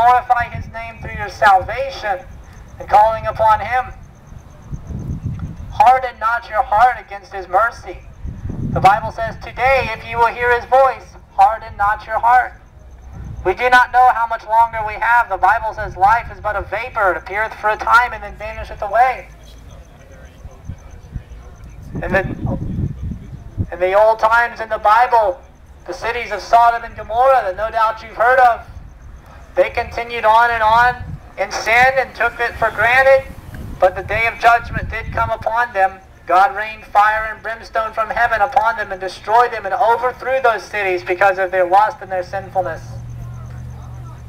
glorify his name through your salvation and calling upon him. Harden not your heart against his mercy. The Bible says, today, if you will hear his voice, harden not your heart. We do not know how much longer we have. The Bible says life is but a vapor. It appeareth for a time and then vanisheth away. In the old times in the Bible, the cities of Sodom and Gomorrah that no doubt you've heard of, they continued on in sin and took it for granted. But the day of judgment did come upon them. God rained fire and brimstone from heaven upon them and destroyed them and overthrew those cities because of their lust and their sinfulness.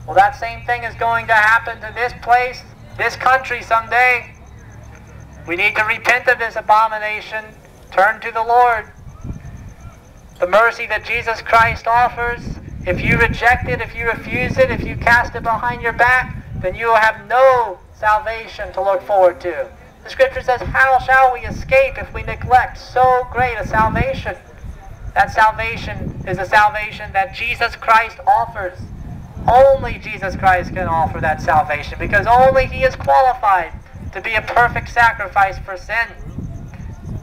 Well, that same thing is going to happen to this place, this country someday. We need to repent of this abomination, turn to the Lord. The mercy that Jesus Christ offers, if you reject it, if you refuse it, if you cast it behind your back, then you will have no salvation to look forward to. The scripture says, how shall we escape if we neglect so great a salvation? That salvation is the salvation that Jesus Christ offers. Only Jesus Christ can offer that salvation, because only he is qualified to be a perfect sacrifice for sin.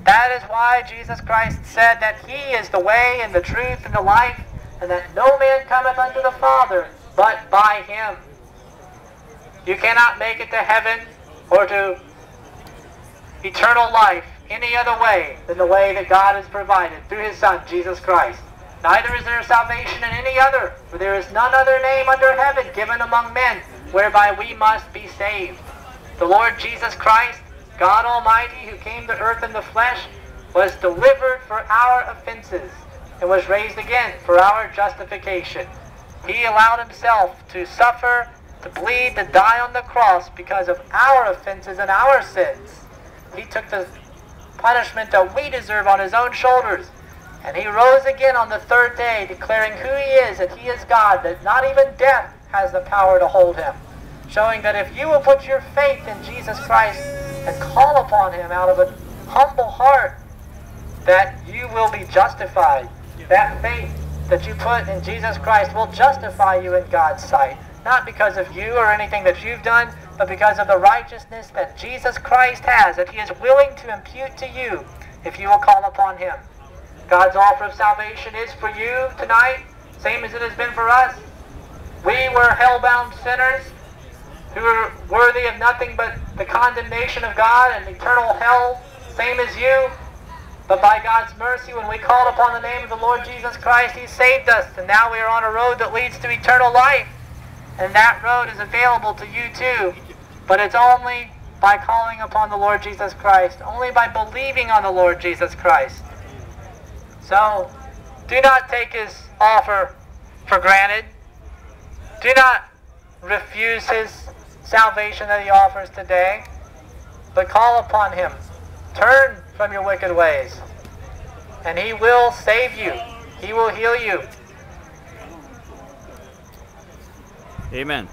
That is why Jesus Christ said that he is the way and the truth and the life, and that no man cometh unto the Father but by him. You cannot make it to heaven or to eternal life any other way than the way that God has provided through his Son, Jesus Christ. Neither is there salvation in any other, for there is none other name under heaven given among men whereby we must be saved. The Lord Jesus Christ, God Almighty, who came to earth in the flesh, was delivered for our offenses and was raised again for our justification. He allowed himself to suffer, to bleed, to die on the cross because of our offenses and our sins. He took the punishment that we deserve on his own shoulders. And he rose again on the third day, declaring who he is, that he is God, that not even death has the power to hold him. Showing that if you will put your faith in Jesus Christ and call upon him out of a humble heart, that you will be justified. That faith that you put in Jesus Christ will justify you in God's sight. Not because of you or anything that you've done, but because of the righteousness that Jesus Christ has, that he is willing to impute to you if you will call upon him. God's offer of salvation is for you tonight, same as it has been for us. We were hell-bound sinners who were worthy of nothing but the condemnation of God and eternal hell, same as you. But by God's mercy, when we called upon the name of the Lord Jesus Christ, he saved us, and now we are on a road that leads to eternal life. And that road is available to you too. But it's only by calling upon the Lord Jesus Christ, only by believing on the Lord Jesus Christ. So, do not take his offer for granted. Do not refuse his salvation that he offers today, but call upon him. Turn from your wicked ways, and he will save you. He will heal you. Amen.